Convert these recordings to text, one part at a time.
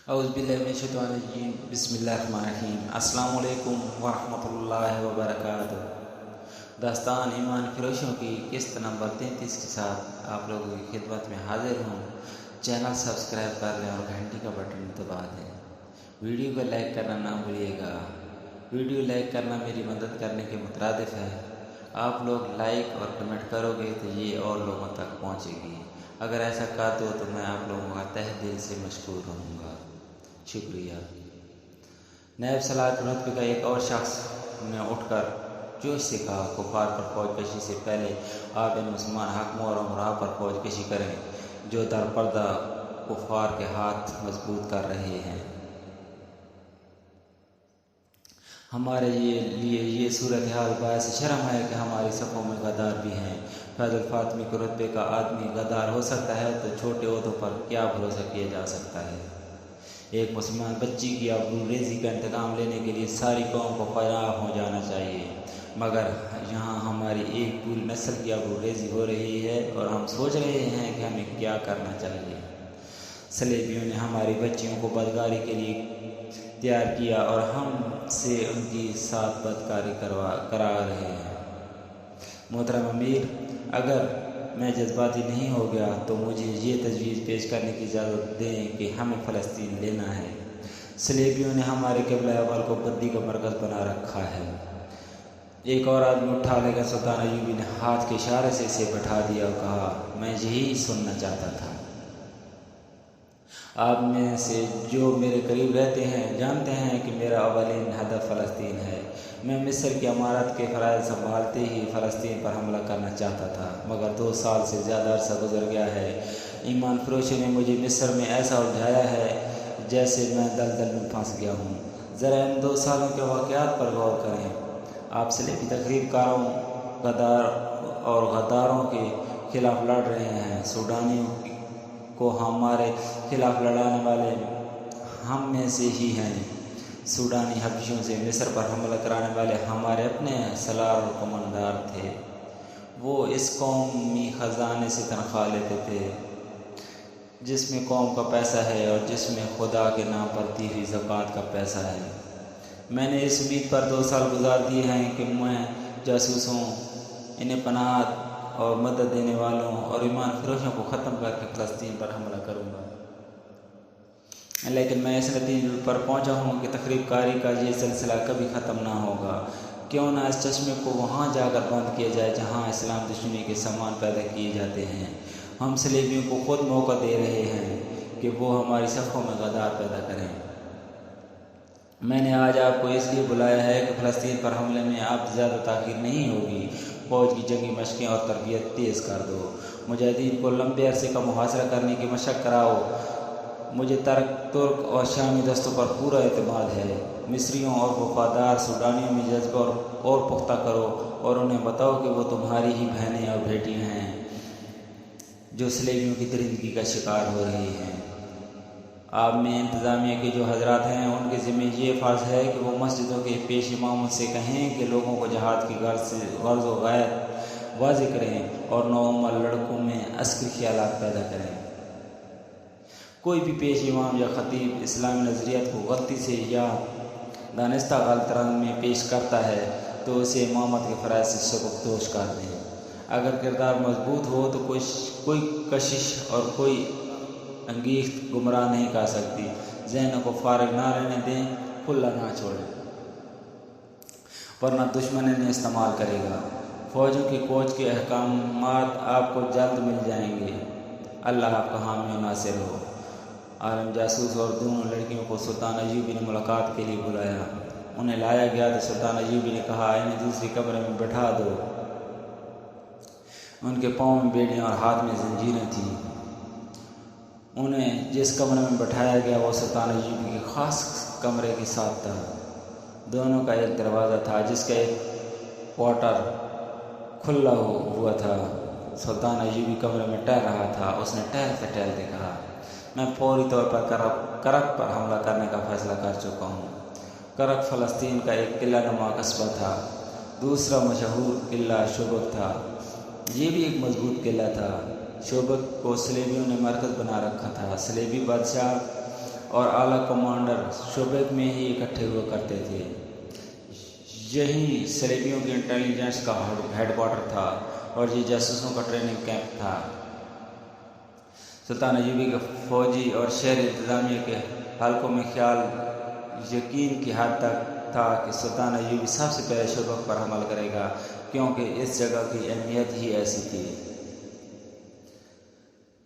اعوذ باللہ من الشیطان الرجیم بسم اللہ الرحمن الرحیم السلام علیکم ورحمۃ اللہ وبرکاتہ۔ داستان ایمان فروشوں کی قسط نمبر 33 کے ساتھ آپ لوگوں کی خدمت میں حاضر ہوں۔ چینل سبسکرائب کر لیں اور گھنٹی کا بٹن دبا دیں۔ ویڈیو کو لائک کرنا نہ بھولیے گا۔ ویڈیو لائک کرنا میری مدد کرنے کے مترادف ہے۔ آپ لوگ لائک اور کمنٹ کرو گے تو یہ اور لوگوں تک پہنچے گی۔ اگر ایسا کر دو تو میں آپ لوگوں کا تہ دل سے مشکور ہوں گا، شکریہ۔ نائب سالار کے رتبے کا ایک اور شخص نے اٹھ کر جوش سے کہا، کفار پر فوج کشی سے پہلے آپ ان مسلمان حاکموں اور امراء پر فوج کشی کریں جو در پردہ کفار کے ہاتھ مضبوط کر رہے ہیں۔ ہمارے لیے یہ صورتحال باعث شرم ہے کہ ہماری صفوں میں غدار بھی ہیں۔ فیض الفاطمی کے رتبے کا آدمی غدار ہو سکتا ہے تو چھوٹے عہدوں پر کیا بھروسہ کیا جا سکتا ہے؟ ایک مسلمان بچی کی آبروریزی کا انتقام لینے کے لیے ساری قوم کو فراہ ہو جانا چاہیے، مگر یہاں ہماری ایک پوری نسل کی آبروریزی ہو رہی ہے اور ہم سوچ رہے ہیں کہ ہمیں کیا کرنا چاہیے۔ صلیبیوں نے ہماری بچیوں کو بدکاری کے لیے تیار کیا اور ہم سے ان کی ساتھ بدکاری کرا رہے ہیں۔ محترم امیر، اگر میں جذباتی نہیں ہو گیا تو مجھے یہ تجویز پیش کرنے کی اجازت دیں کہ ہمیں فلسطین لینا ہے۔ صلیبیوں نے ہمارے قبلہ اول کو بدی کا مرکز بنا رکھا ہے۔ ایک اور آدمی اٹھا لے کر سلطان ایوبی نے ہاتھ کے اشارے سے اسے بٹھا دیا اور کہا، میں یہی سننا چاہتا تھا۔ آپ میں سے جو میرے قریب رہتے ہیں جانتے ہیں کہ میرا اولین ہدف فلسطین ہے۔ میں مصر کی امارت کے فرائض سنبھالتے ہی فلسطین پر حملہ کرنا چاہتا تھا، مگر 2 سال سے زیادہ عرصہ گزر گیا ہے۔ ایمان فروشوں نے مجھے مصر میں ایسا الجھایا ہے جیسے میں دلدل میں پھنس گیا ہوں۔ ذرا ان 2 سالوں کے واقعات پر غور کریں۔ آپ صلیبی تخریب کاروں اور غداروں کے خلاف لڑ رہے ہیں۔ سوڈانیوں کو ہمارے خلاف لڑانے والے ہم میں سے ہی ہیں۔ سوڈانی حبشیوں سے مصر پر حملہ کرانے والے ہمارے اپنے سالار اور کمانڈار تھے۔ وہ اس قومی خزانے سے تنخواہ لیتے تھے جس میں قوم کا پیسہ ہے اور جس میں خدا کے نام پر دی ہوئی زکوٰۃ کا پیسہ ہے۔ میں نے اس امید پر 2 سال گزار دیے ہیں کہ میں جاسوسوں، انہیں پناہ اور مدد دینے والوں اور ایمان فروشوں کو ختم کر کے فلسطین پر حملہ کروں گا، لیکن میں اس نتیجے پر پہنچا ہوں کہ تخریب کاری کا یہ سلسلہ کبھی ختم نہ ہوگا۔ کیوں نہ اس چشمے کو وہاں جا کر بند کیا جائے جہاں اسلام دشمنی کے سامان پیدا کیے جاتے ہیں۔ ہم صلیبیوں کو خود موقع دے رہے ہیں کہ وہ ہماری صفوں میں غدار پیدا کریں۔ میں نے آج آپ کو اس لیے بلایا ہے کہ فلسطین پر حملے میں اب زیادہ تاخیر نہیں ہوگی۔ فوج کی جنگی مشقیں اور تربیت تیز کر دو۔ مجاہدین کو لمبے عرصے کا محاصرہ کرنے کی مشق کراؤ۔ مجھے ترک اور شامی دستوں پر پورا اعتماد ہے۔ مصریوں اور وفادار سوڈانیوں میں جذبہ اور پختہ کرو اور انہیں بتاؤ کہ وہ تمہاری ہی بہنیں اور بیٹیاں ہیں جو صلیبیوں کی درندگی کا شکار ہو رہی ہیں۔ آپ میں انتظامیہ کے جو حضرات ہیں ان کے ذمہ یہ فرض ہے کہ وہ مسجدوں کے پیش اماموں سے کہیں کہ لوگوں کو جہاد کی غرض و غایت واضح کریں اور نوعمر لڑکوں میں عسکری خیالات پیدا کریں۔ کوئی بھی پیش امام یا خطیب اسلامی نظریات کو غلطی سے یا دانستہ غلط رنگ میں پیش کرتا ہے تو اسے امامت کے فرائض سے سبکدوش کر دیں۔ اگر کردار مضبوط ہو تو کوئی کشش اور کوئی انگیخت گمراہ نہیں کر سکتی۔ ذہنوں کو فارغ نہ رہنے دیں، کھلا نہ چھوڑیں، ورنہ دشمن انہیں استعمال کرے گا۔ فوجوں کی کوچ کے احکامات آپ کو جلد مل جائیں گے۔ اللہ آپ کا حامی و ناصر ہو۔ عالم جاسوس اور دونوں لڑکیوں کو سلطان ایوبی نے ملاقات کے لیے بلایا۔ انہیں لایا گیا تو سلطان ایوبی نے کہا، انہیں دوسری کمرے میں بٹھا دو۔ ان کے پاؤں میں بیڑیاں اور ہاتھ میں زنجیریں تھیں۔ انہیں جس کمرے میں بٹھایا گیا وہ سلطان ایوبی کے خاص کمرے کے ساتھ تھا۔ دونوں کا ایک دروازہ تھا جس کا ایک کوارٹر کھلا ہوا تھا۔ سلطان ایوبی کمرے میں ٹہل رہا تھا۔ اس نے ٹہلتے ٹہلتے کہا، میں فوری طور پر کرک پر حملہ کرنے کا فیصلہ کر چکا ہوں۔ کرک فلسطین کا ایک قلعہ نما قصبہ تھا۔ دوسرا مشہور قلعہ شوبک تھا۔ یہ بھی ایک مضبوط قلعہ تھا۔ شوبک کو صلیبیوں نے مرکز بنا رکھا تھا۔ صلیبی بادشاہ اور اعلیٰ کمانڈر شوبک میں ہی اکٹھے ہوا کرتے تھے۔ یہی صلیبیوں کی انٹیلیجنس کا ہیڈ کوارٹر تھا اور یہ جاسوسوں کا ٹریننگ کیمپ تھا۔ سلطان ایوبی کے فوجی اور شہری انتظامیہ کے حلقوں میں خیال یقین کی حد تک تھا کہ سلطان ایوبی سب سے پہلے شوبک پر حملہ کرے گا، کیونکہ اس جگہ کی اہمیت ہی ایسی تھی۔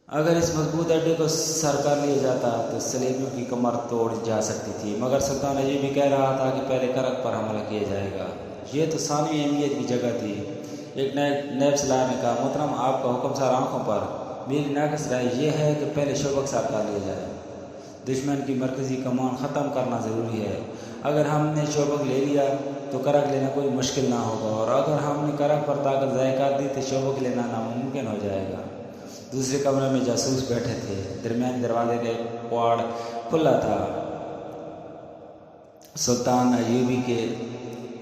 اگر اس مضبوط اڈے کو سر کر لیا جاتا تو صلیبیوں کی کمر توڑ جا سکتی تھی، مگر سلطان ایوبی کہہ رہا تھا کہ پہلے کرک پر حملہ کیا جائے گا۔ یہ تو ثانوی اہمیت کی جگہ تھی۔ ایک نائب سالار نے کہا، محترم آپ کا حکم سار آنکھوں پر، میری ناقص رائے یہ ہے کہ پہلے شوبک سر کر لیا جائے۔ دشمن کی مرکزی کمان ختم کرنا ضروری ہے۔ اگر ہم نے شوبک لے لیا تو کرک لینا کوئی مشکل نہ ہوگا، اور اگر ہم نے کرک پر طاقت ضائع کر دی تو شوبک لینا ناممکن ہو جائے گا۔ دوسرے کمرے میں جاسوس بیٹھے تھے، درمیانی دروازے کا کواڑ کھلا تھا۔ سلطان ایوبی کے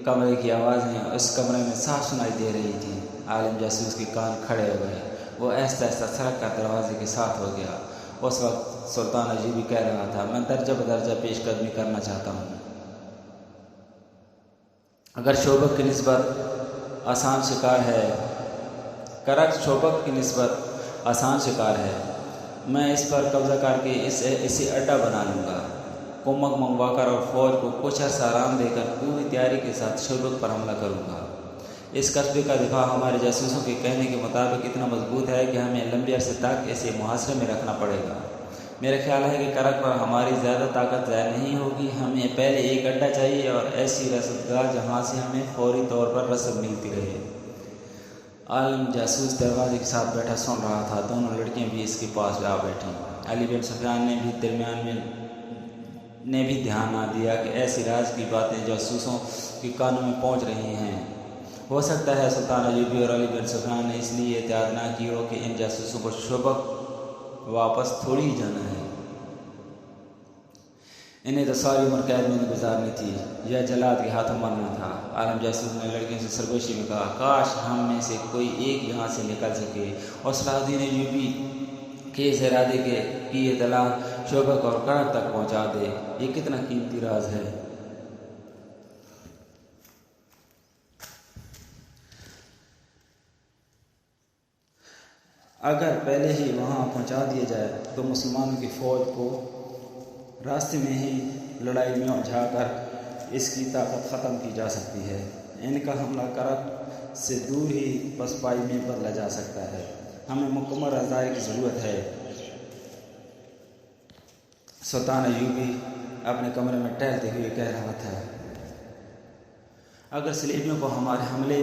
کمرے کی آوازیں اس کمرے میں صاف سنائی دے رہی تھیں۔ عالم جاسوس کے کان کھڑے ہوئے، وہ آہستہ آہستہ سڑک کا دروازے کے ساتھ ہو گیا۔ اس وقت سلطان ایوبی کہہ رہا تھا، میں درجہ بدرجہ پیش قدمی کرنا چاہتا ہوں۔ اگر شوبک کی نسبت آسان شکار ہے، کرک شوبک کی نسبت آسان شکار ہے، میں اس پر قبضہ کر کے اسے اڈا بنا لوں گا، کمک منگوا کر اور فوج کو کچھ عرصہ آرام دے کر پوری تیاری کے ساتھ شوبک پر حملہ کروں گا۔ اس قصبے کا دفاع ہمارے جاسوسوں کے کہنے کے مطابق اتنا مضبوط ہے کہ ہمیں لمبے عرصے تک اسے محاصرے میں رکھنا پڑے گا۔ میرا خیال ہے کہ کرک پر ہماری زیادہ طاقت ضائع نہیں ہوگی۔ ہمیں پہلے ایک اڈا چاہیے اور ایسی رسدگاہ جہاں سے ہمیں فوری طور پر رسد ملتی رہے۔ عالم جاسوس دروازے کے ساتھ بیٹھا سن رہا تھا، دونوں لڑکیاں بھی اس کے پاس آ بیٹھیں۔ علی بن سفیان نے بھی درمیان میں دھیان نہ دیا کہ ایسی راز کی باتیں جاسوسوں کے کانوں میں پہنچ رہی ہیں۔ ہو سکتا ہے سلطان ایوبی اور علی بن سفیان نے اس لیے احتیاط نہ کی ہو کہ ان جاسوسوں کو شوبک واپس تھوڑی ہی جانا ہے، انہیں تو ساری عمر قید میں گزارنی تھی یا جلاد کے ہاتھوں مرنا تھا۔ عالم جاسوس نے لڑکیوں سے سرگوشی میں کہا، کاش ہم میں سے کوئی ایک یہاں سے نکل سکے اور صلاح الدین ایوبی کے اس ارادے کی اطلاع شوبک اور کرک تک پہنچا دے۔ یہ کتنا قیمتی راز ہے۔ اگر پہلے ہی وہاں پہنچا دیا جائے تو مسلمانوں کی فوج کو راستے میں ہی لڑائی میں الجھا کر اس کی طاقت ختم کی جا سکتی ہے۔ ان کا حملہ کرک سے دور ہی پسپائی میں بدلا جا سکتا ہے۔ ہمیں مکمل رضائی کی ضرورت ہے۔ سلطان ایوبی اپنے کمرے میں ٹہلتے ہوئے کہہ رہا تھا، اگر صلیبیوں کو ہمارے حملے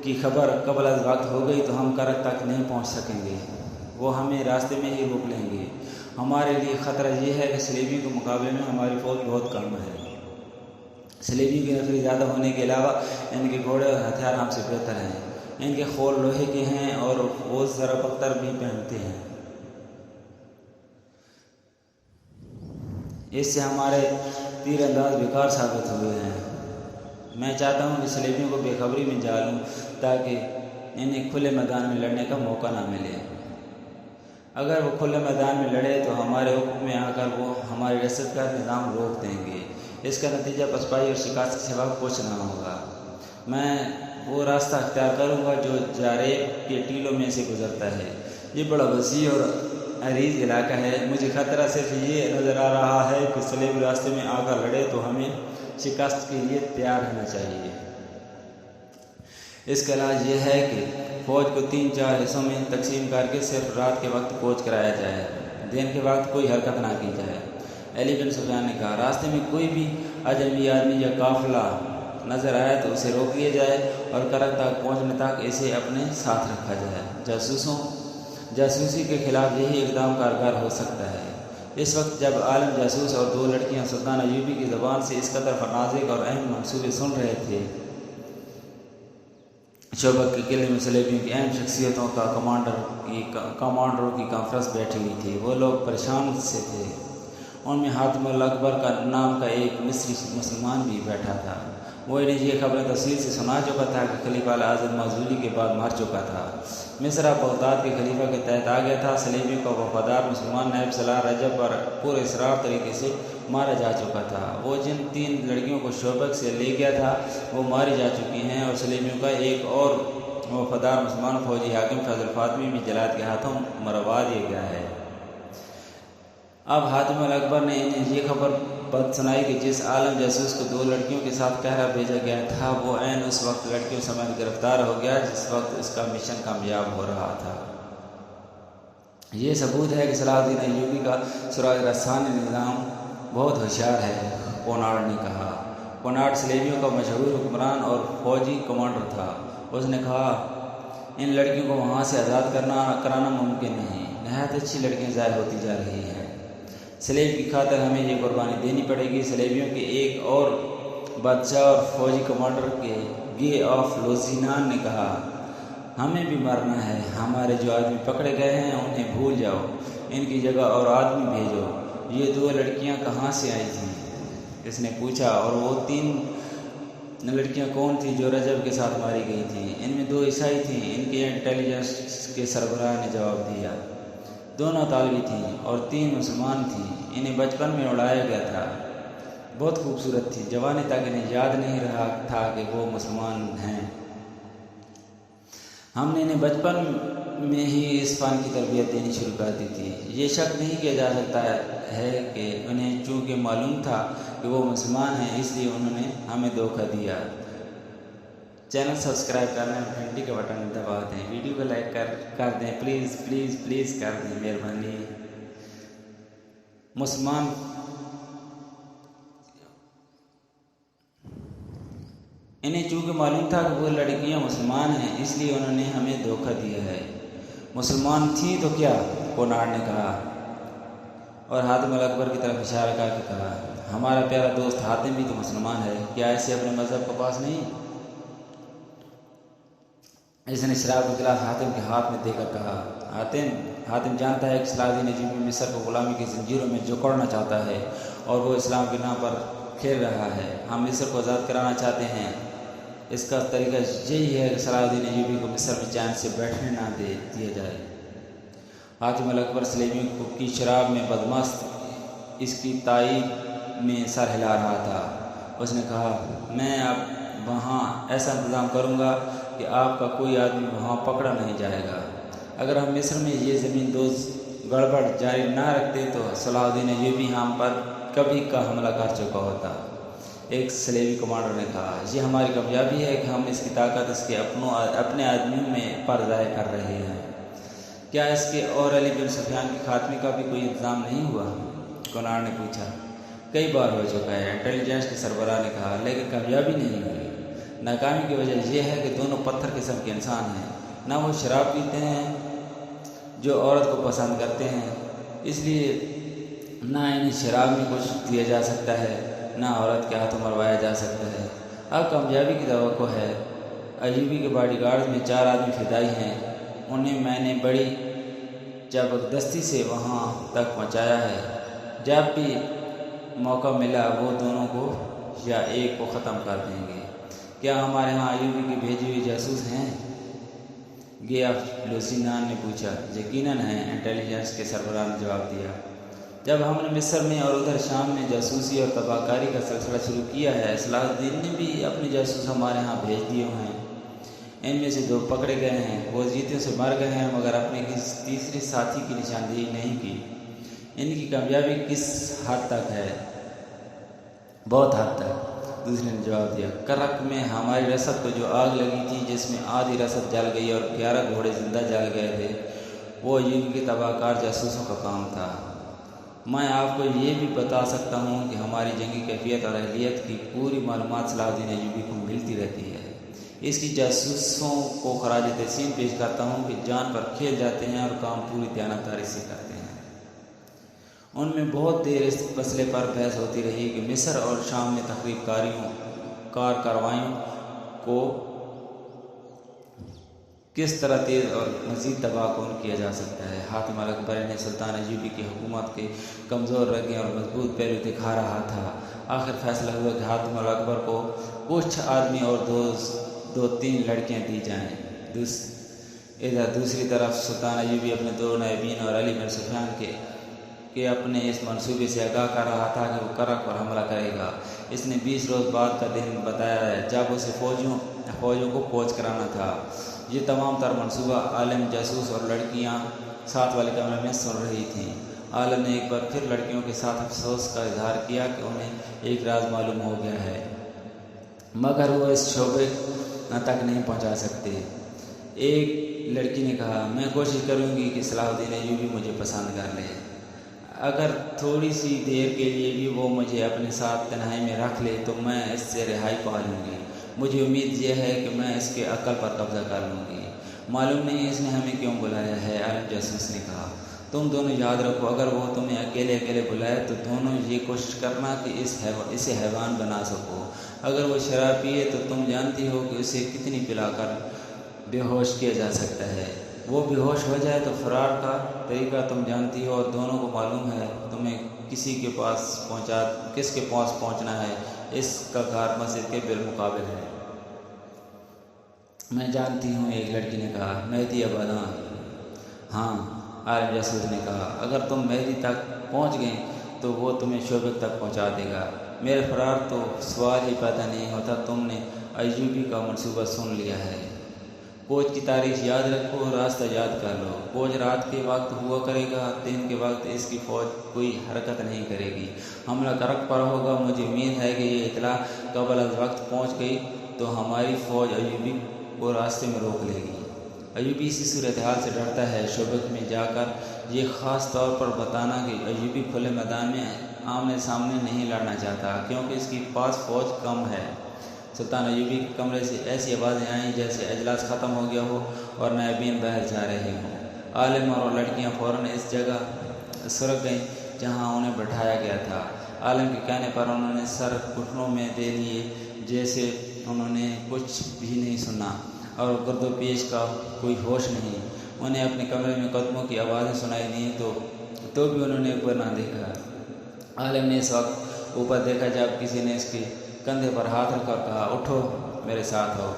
کی خبر قبل از وقت ہو گئی تو ہم کرک تک نہیں پہنچ سکیں گے، وہ ہمیں راستے میں ہی روک لیں گے۔ ہمارے لیے خطرہ یہ ہے کہ صلیبیوں کے مقابلے میں ہماری فوج بہت کم ہے۔ صلیبیوں کی نفری زیادہ ہونے کے علاوہ ان کے گھوڑے اور ہتھیار ہم سے بہتر ہیں۔ ان کے خول لوہے کے ہیں اور وہ ذرا پختر بھی پہنتے ہیں۔ اس سے ہمارے تیر انداز بیکار ثابت ہوئے ہیں۔ میں چاہتا ہوں کہ صلیبیوں کو بے خبری میں ڈالوں تاکہ انہیں کھلے میدان میں لڑنے کا موقع نہ ملے۔ اگر وہ کھلے میدان میں لڑے تو ہمارے حکم میں آ کر وہ ہماری رسد کا نظام روک دیں گے۔ اس کا نتیجہ پسپائی اور شکست کے سوا کچھ نہ ہوگا۔ میں وہ راستہ اختیار کروں گا جو جاریب کے ٹیلوں میں سے گزرتا ہے۔ یہ بڑا وسیع اور عریض علاقہ ہے۔ مجھے خطرہ صرف یہ نظر آ رہا ہے کہ صلیبی راستے میں آ کر لڑے تو ہمیں شکست کے لیے تیار رہنا چاہیے۔ اس کا علاج یہ ہے کہ فوج کو 3-4 حصوں میں تقسیم کر کے صرف رات کے وقت کوچ کرایا جائے، دن کے وقت کوئی حرکت نہ کی جائے۔ علی بن سفیان نے کہا، راستے میں کوئی بھی اجنبی آدمی یا قافلہ نظر آئے تو اسے روک لیا جائے اور کرک تک پہنچنے تک اسے اپنے ساتھ رکھا جائے۔ جاسوسی کے خلاف یہی اقدام کارگر ہو سکتا ہے۔ اس وقت جب عالم جاسوس اور 2 لڑکیاں سلطان ایوبی کی زبان سے اس قدر نازک اور اہم منصوبے سن رہے تھے، شوبک کے قلعے میں صلیبیوں کی اہم شخصیتوں کا کمانڈروں کی کانفرنس بیٹھی ہوئی تھی۔ وہ لوگ پریشان سے تھے۔ ان میں حاتم الاکبر کا نام کا ایک مصری مسلمان بھی بیٹھا تھا۔ وہ انہیں یہ خبریں تفصیل سے سنا چکا تھا کہ خلیفہ العزد معزولی کے بعد مر چکا تھا۔ مصر اب بغداد کے خلیفہ کے تحت آ گیا تھا۔ سلیمیوں کا وفادار مسلمان نائب صلاح رجب پر پورے اسرار طریقے سے مارا جا چکا تھا۔ وہ جن 3 لڑکیوں کو شوبک سے لے گیا تھا وہ ماری جا چکی ہیں، اور سلیمیوں کا ایک اور وفادار مسلمان فوجی حاکم فیض الفاطمی بھی جلاد کے ہاتھوں مروا دیا گیا ہے۔ اب حاتم الاکبر نے انہیں یہ خبر بد سنائی کہ جس عالم جاسوس کو 2 لڑکیوں کے ساتھ قاہرہ بھیجا گیا تھا وہ عین اس وقت لڑکیوں سمیت گرفتار ہو گیا جس وقت اس کا مشن کامیاب ہو رہا تھا۔ یہ ثبوت ہے کہ صلاح الدین ایوبی کا سراغ رسانی نظام بہت ہوشیار ہے، کوناڑ نے کہا۔ کوناڑ سلیمیوں کا مشہور حکمران اور فوجی کمانڈر تھا۔ اس نے کہا ان لڑکیوں کو وہاں سے آزاد کرانا ممکن نہیں، نہایت اچھی لڑکیاں ضائع ہوتی جا رہی ہیں، سلیب کی خاطر ہمیں یہ قربانی دینی پڑے گی۔ سلیبیوں کے ایک اور بادشاہ اور فوجی کمانڈر کے گے آف لوزینان نے کہا ہمیں بھی مرنا ہے، ہمارے جو آدمی پکڑے گئے ہیں انہیں بھول جاؤ، ان کی جگہ اور آدمی بھیجو۔ یہ 2 لڑکیاں کہاں سے آئی تھیں؟ اس نے پوچھا۔ اور وہ 3 لڑکیاں کون تھیں جو رجب کے ساتھ ماری گئی تھیں؟ ان میں 2 عیسائی تھیں، ان کے انٹیلیجنس کے سربراہ نے جواب دیا۔ دونوں طالبی تھیں اور 3 مسلمان تھیں، انہیں بچپن میں اڑایا گیا تھا، بہت خوبصورت تھی، جوانی تک انہیں یاد نہیں رہا تھا کہ وہ مسلمان ہیں۔ ہم نے انہیں بچپن میں ہی اس فن کی تربیت دینی شروع کر دی تھی۔ یہ شک نہیں کیا جا سکتا ہے کہ انہیں چونکہ معلوم تھا کہ وہ مسلمان ہیں اس لیے انہوں نے ہمیں دھوکہ دیا۔ چینل سبسکرائب کرنے اور گھنٹی کا بٹن دبا دیں، ویڈیو کو لائک کر دیں، پلیز پلیز پلیز کر دیں، مہربانی۔ مسلمان انہیں چونکہ معلوم تھا کہ وہ لڑکیاں مسلمان ہیں اس لیے انہوں نے ہمیں دھوکہ دیا ہے۔ مسلمان تھیں تو کیا؟ کوناڑ نے کہا اور حاتم الاکبر کی طرف اشارہ کر کے کہا ہمارا پیارا دوست حاتم بھی تو مسلمان ہے، کیا اسے اپنے مذہب کو پاس نہیں؟ اس نے شراب کا گلاس حاتم کے ہاتھ میں دے کر کہا حاتم جانتا ہے کہ صلاح الدین ایوبی مصر کو غلامی کی زنجیروں میں جکڑنا چاہتا ہے اور وہ اسلام کے نام پر کھیل رہا ہے۔ ہم مصر کو آزاد کرانا چاہتے ہیں، اس کا طریقہ یہی ہے کہ صلاح الدین ایوبی کو مصر میں چین سے بیٹھنے نہ دیا جائے۔ حاتم الاکبر سلیمیوں کی شراب میں بدمست اس کی تائید میں سر ہلا رہا تھا۔ اس نے کہا میں اب وہاں ایسا انتظام کروں گا کہ آپ کا کوئی آدمی وہاں پکڑا نہیں جائے گا۔ اگر ہم مصر میں یہ زمین دوز گڑبڑ جاری نہ رکھتے تو صلاح الدین ایوبی ہم پر کبھی کا حملہ کر چکا ہوتا۔ ایک سلیبی کمانڈر نے کہا یہ ہماری کامیابی ہے کہ ہم اس کی طاقت اس کے اپنے آدمیوں میں پر ضائع کر رہے ہیں۔ کیا اس کے اور علی بن سفیان کے خاتمے کا بھی کوئی انتظام نہیں ہوا؟ کوناڑ نے پوچھا۔ کئی بار ہو چکا ہے، انٹیلیجنس کے سربراہ نے کہا، لیکن کامیابی نہیں ہوئی۔ ناکامی کی وجہ یہ ہے کہ دونوں پتھر قسم کے انسان ہیں، نہ وہ شراب پیتے ہیں جو عورت کو پسند کرتے ہیں، اس لیے نہ انہیں شراب میں کچھ دیا جا سکتا ہے نہ عورت کے ہاتھوں مروایا جا سکتا ہے۔ اب کامیابی کی توقع ہے۔ ایوبی کے باڈی گارڈز میں 4 آدمی فدائی ہیں، انہیں میں نے بڑی زبردستی سے وہاں تک پہنچایا ہے۔ جب بھی موقع ملا وہ دونوں کو یا ایک کو ختم کر دیں گے۔ کیا ہمارے ہاں ایوبی کے بھیجے ہوئے جاسوس ہیں؟ گے آف لوزینان نے پوچھا۔ یقیناً ہیں، انٹیلیجنس کے سربراہ نے جواب دیا۔ جب ہم نے مصر میں اور ادھر شام میں جاسوسی اور تباہ کاری کا سلسلہ شروع کیا ہے، صلاح الدین نے بھی اپنے جاسوس ہمارے ہاں بھیج دیے ہیں۔ ان میں سے 2 پکڑے گئے ہیں، وہ اذیتوں سے مر گئے ہیں مگر اپنے کسی تیسرے ساتھی کی نشاندہی نہیں کی۔ ان کی کامیابی کس حد تک ہے؟ بہت حد تک، دوسرے نے جواب دیا۔ کرک میں ہماری رسد کو جو آگ لگی تھی جس میں آدھی رسد جل گئی اور 11 گھوڑے زندہ جل گئے تھے، وہ ایوبی کے تباہ کار جاسوسوں کا کام تھا۔ میں آپ کو یہ بھی بتا سکتا ہوں کہ ہماری جنگی کیفیت اور اہلیت کی پوری معلومات صلاح الدین ایوبی کو ملتی رہتی ہے۔ اس کی جاسوسوں کو خراج تحسین پیش کرتا ہوں کہ جان پر کھیل جاتے ہیں اور کام پوری دیانتداری سے کرتے ہیں۔ ان میں بہت دیر اس مسئلے پر بحث ہوتی رہی کہ مصر اور شام میں تخریب کارروائیوں کو کس طرح تیز اور مزید تباہ کن کیا جا سکتا ہے۔ حاتم الاکبر نے سلطان ایوبی کی حکومت کے کمزور رگیں اور مضبوط پہلو دکھا رہا تھا۔ آخر فیصلہ ہوا کہ حاتم اکبر کو کچھ آدمی اور دو تین لڑکیاں دی جائیں۔ ادھر دوسری طرف سلطان ایوبی اپنے دو نائبین اور علی بن سفیان کے اپنے اس منصوبے سے آگاہ کر رہا تھا کہ وہ کرک پر حملہ کرے گا۔ اس نے 20 روز بعد کا دن بتایا ہے جب اسے فوجوں کو کوچ کرانا تھا۔ یہ تمام تر منصوبہ عالم، جاسوس اور لڑکیاں ساتھ والے کمرے میں سن رہی تھیں۔ عالم نے ایک بار پھر لڑکیوں کے ساتھ افسوس کا اظہار کیا کہ انہیں ایک راز معلوم ہو گیا ہے، مگر وہ اس شعبے تک نہیں پہنچا سکتے۔ ایک لڑکی نے کہا، میں کوشش کروں گی کہ صلاح الدین ایوبی مجھے پسند کر لے، اگر تھوڑی سی دیر کے لیے بھی وہ مجھے اپنے ساتھ تنہائی میں رکھ لے تو میں اس سے رہائی پا لوں گی۔ مجھے امید یہ ہے کہ میں اس کے عقل پر قبضہ کر لوں گی۔ معلوم نہیں اس نے ہمیں کیوں بلایا ہے، عالم جاسوس نے کہا۔ تم دونوں یاد رکھو، اگر وہ تمہیں اکیلے بلائے تو دونوں یہ کوشش کرنا کہ اسے حیوان بنا سکو۔ اگر وہ شراب پیے تو تم جانتی ہو کہ اسے کتنی پلا کر بے ہوش کیا جا سکتا ہے۔ وہ بے ہوش ہو جائے تو فرار کا طریقہ تم جانتی ہو اور دونوں کو معلوم ہے تمہیں کس کے پاس پہنچنا ہے۔ اس کا گھر مسجد کے بالمقابل ہے۔ میں جانتی ہوں، ایک لڑکی نے کہا۔ مہدی آبادان؟ ہاں، عالم جاسوس نے کہا۔ اگر تم مہدی تک پہنچ گئے تو وہ تمہیں شعبے تک پہنچا دے گا۔ میرے فرار تو سوال ہی پیدا نہیں ہوتا۔ تم نے ایوبی کا منصوبہ سن لیا ہے۔ کوچ کی تاریخ یاد رکھو، راستہ یاد کر لو۔ کوچ رات کے وقت ہوا کرے گا، دن کے وقت اس کی فوج کوئی حرکت نہیں کرے گی۔ حملہ کرک پر ہوگا۔ مجھے امید ہے کہ یہ اطلاع قبل از وقت پہنچ گئی تو ہماری فوج ایوبی کو راستے میں روک لے گی۔ ایوبی اسی صورتحال سے ڈرتا ہے۔ شعبے میں جا کر یہ خاص طور پر بتانا کہ ایوبی کھلے میدان میں آمنے سامنے نہیں لڑنا چاہتا کیونکہ اس کے پاس فوج کم ہے۔ سلطان ایوبی کے کمرے سے ایسی آوازیں آئیں جیسے اجلاس ختم ہو گیا ہو اور نائبین باہر جا رہے ہوں۔ عالم اور لڑکیاں فوراً اس جگہ سرک گئیں جہاں انہیں بٹھایا گیا تھا۔ عالم کے کہنے پر انہوں نے سر گھٹنوں میں دے لیے جیسے انہوں نے کچھ بھی نہیں سنا اور گرد و پیش کا کوئی ہوش نہیں۔ انہیں اپنے کمرے میں قدموں کی آوازیں سنائی دیں تو بھی انہوں نے اوپر نہ دیکھا۔ عالم نے اس وقت اوپر دیکھا جب کسی نے اس کے کندھے پر ہاتھ رکھا اور کہا، اٹھو، میرے ساتھ ہو۔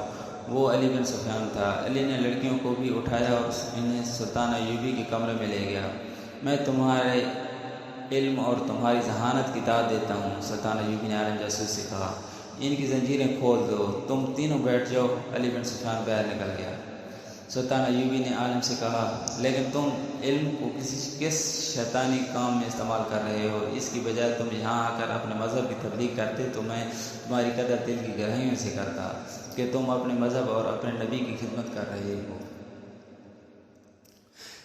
وہ علی بن سفیان تھا۔ علی نے لڑکیوں کو بھی اٹھایا اور انہیں سلطان ایوبی کے کمرے میں لے گیا۔ میں تمہارے علم اور تمہاری ذہانت کی داد دیتا ہوں، سلطان ایوبی نے عالم جاسوس سے کہا۔ ان کی زنجیریں کھول دو، تم تینوں بیٹھ جاؤ۔ علی بن سفیان باہر نکل گیا۔ سلطان ایوبی نے عالم سے کہا، لیکن تم علم کو کس شیطانی کام میں استعمال کر رہے ہو؟ اس کی بجائے تم یہاں آ کر اپنے مذہب کی تبلیغ کرتے تو میں تمہاری قدر دل کی گہرائیوں سے کرتا کہ تم اپنے مذہب اور اپنے نبی کی خدمت کر رہے ہو۔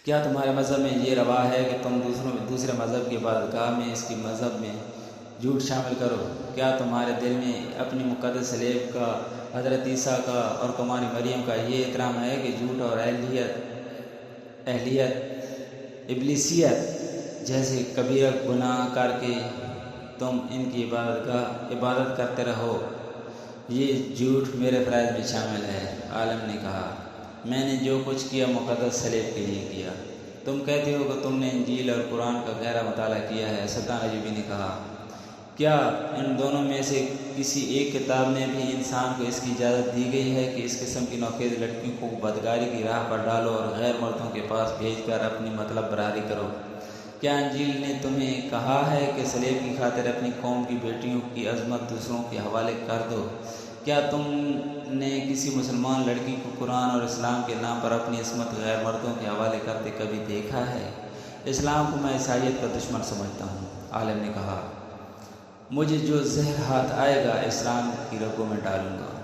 کیا تمہارے مذہب میں یہ روا ہے کہ تم دوسرے مذہب کی عبادتگاہ میں اس کی مذہب میں جھوٹ شامل کرو؟ کیا تمہارے دل میں اپنی مقدس صلیب کا، حضرت عیسیٰ کا اور کماری مریم کا یہ احترام ہے کہ جھوٹ اور اہلیت ابلیسیت جیسے کبیرہ گناہ کر کے تم ان کی عبادت کرتے رہو؟ یہ جھوٹ میرے فرائض میں شامل ہے۔ عالم نے کہا، میں نے جو کچھ کیا مقدس صلیب کے لیے کیا۔ تم کہتے ہو کہ تم نے انجیل اور قرآن کا گہرا مطالعہ کیا ہے۔ سلطان ایوبی نے کہا، کیا ان دونوں میں سے کسی ایک کتاب میں بھی انسان کو اس کی اجازت دی گئی ہے کہ اس قسم کی نوخیز لڑکیوں کو بدکاری کی راہ پر ڈالو اور غیر مردوں کے پاس بھیج کر اپنی مطلب براری کرو؟ کیا انجیل نے تمہیں کہا ہے کہ صلیب کی خاطر اپنی قوم کی بیٹیوں کی عظمت دوسروں کے حوالے کر دو؟ کیا تم نے کسی مسلمان لڑکی کو قرآن اور اسلام کے نام پر اپنی عصمت غیر مردوں کے حوالے کرتے کبھی دیکھا ہے؟ اسلام کو میں عیسائیت کا دشمن سمجھتا ہوں۔ عالم نے کہا، مجھے جو زہر ہاتھ آئے گا اسلام کی رگوں میں ڈالوں گا۔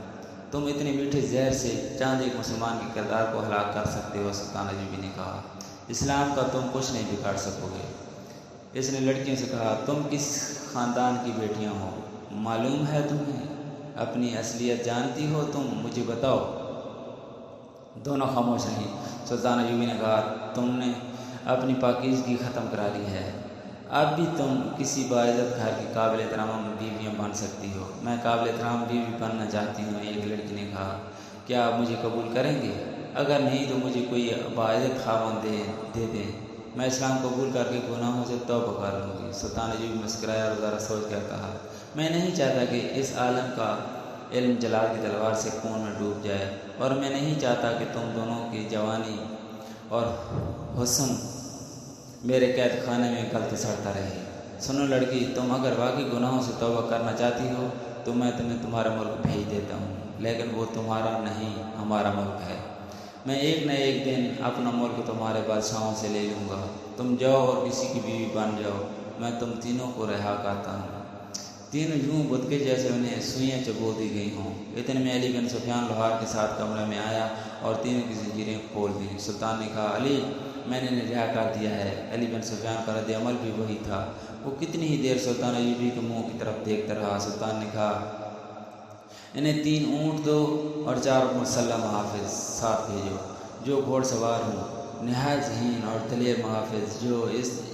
تم اتنے میٹھے زہر سے چاند ایک مسلمان کے کردار کو ہلاک کر سکتے ہو، سلطان ایوبی نے کہا۔ اسلام کا تم کچھ نہیں بگاڑ سکو گے۔ اس نے لڑکیوں سے کہا، تم کس خاندان کی بیٹیاں ہو؟ معلوم ہے تمہیں؟ اپنی اصلیت جانتی ہو تم؟ مجھے بتاؤ۔ دونوں خاموش رہیں۔ سلطان ایوبی نے کہا، تم نے اپنی پاکیزگی ختم کرا لی ہے۔ اب بھی تم کسی باعزت گھر کی قابل احترام بیویاں بن سکتی ہو۔ میں قابل احترام بیوی بننا چاہتی ہوں، ایک لڑکی نے کہا۔ کیا آپ مجھے قبول کریں گے؟ اگر نہیں تو مجھے کوئی باعزت خاوند دے دیں۔ میں اسلام قبول کر کے گناہوں سے توبہ کر لوں گی۔ سلطان ایوب مسکرایا اور ذرا سوچ کر کہا، میں نہیں چاہتا کہ اس عالم کا علم جلال کی تلوار سے خون میں ڈوب جائے، اور میں نہیں چاہتا کہ تم دونوں کی جوانی اور حسن میرے قید خانے میں گلتے سڑتا رہے۔ سنو لڑکی، تم اگر واقعی گناہوں سے توبہ کرنا چاہتی ہو تو میں تمہیں تمہارا ملک بھیج دیتا ہوں، لیکن وہ تمہارا نہیں، ہمارا ملک ہے۔ میں ایک نہ ایک دن اپنا ملک تمہارے بادشاہوں سے لے لوں گا۔ تم جاؤ اور کسی کی بیوی بن جاؤ، میں تم تینوں کو رہا کرتا ہوں۔ تینوں یوں بدکے جیسے انہیں سوئیاں چبو دی گئی ہوں۔ اتنے میں علی بن سفیان لوہار کے ساتھ کمرے میں آیا اور تینوں کی زنجیریں کھول دیں۔ سلطان نے کہا، علی، میں نے رہا کر دیا ہے۔ علی بن سفیان کا رد عمل بھی وہی تھا۔ وہ کتنی ہی دیر سلطان ایوبی کے منہ کی طرف دیکھتا رہا۔ سلطان نے کہا، انہیں 3 اونٹ دو اور 4 مسلح محافظ ساتھ بھیجو جو گھوڑ سوار ہوں، نہایت ذہین اور دلیر محافظ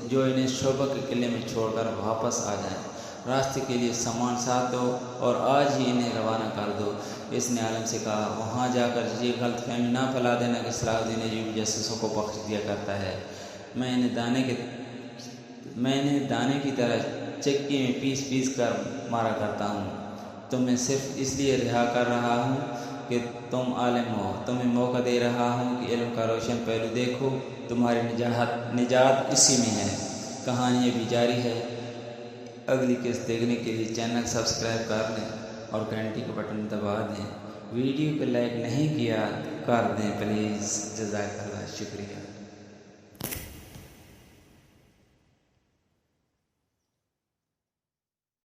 جو انہیں شعبہ کے قلعے میں چھوڑ کر واپس آ جائیں۔ راستے کے لیے سامان ساتھ دو اور آج ہی انہیں روانہ کر دو۔ اس نے عالم سے کہا، وہاں جا کر یہ غلط فہمی نہ پھیلا دینا کہ صلاح الدین ایوبی جاسوسوں کو بخش دیا کرتا ہے۔ میں انہیں دانے کی طرح چکی میں پیس پیس کر مارا کرتا ہوں۔ تمہیں صرف اس لیے رہا کر رہا ہوں کہ تم عالم ہو۔ تمہیں موقع دے رہا ہوں کہ علم کا روشن پہلو دیکھو۔ تمہاری نجات اسی میں ہے۔ کہانی ابھی جاری ہے۔ اگلی قسط دیکھنے کے لیے چینل سبسکرائب کر لیں اور گھنٹی کا بٹن دبا دیں۔ ویڈیو کو لائک نہیں کیا کر دیں پلیز۔ جزاک اللہ، شکریہ۔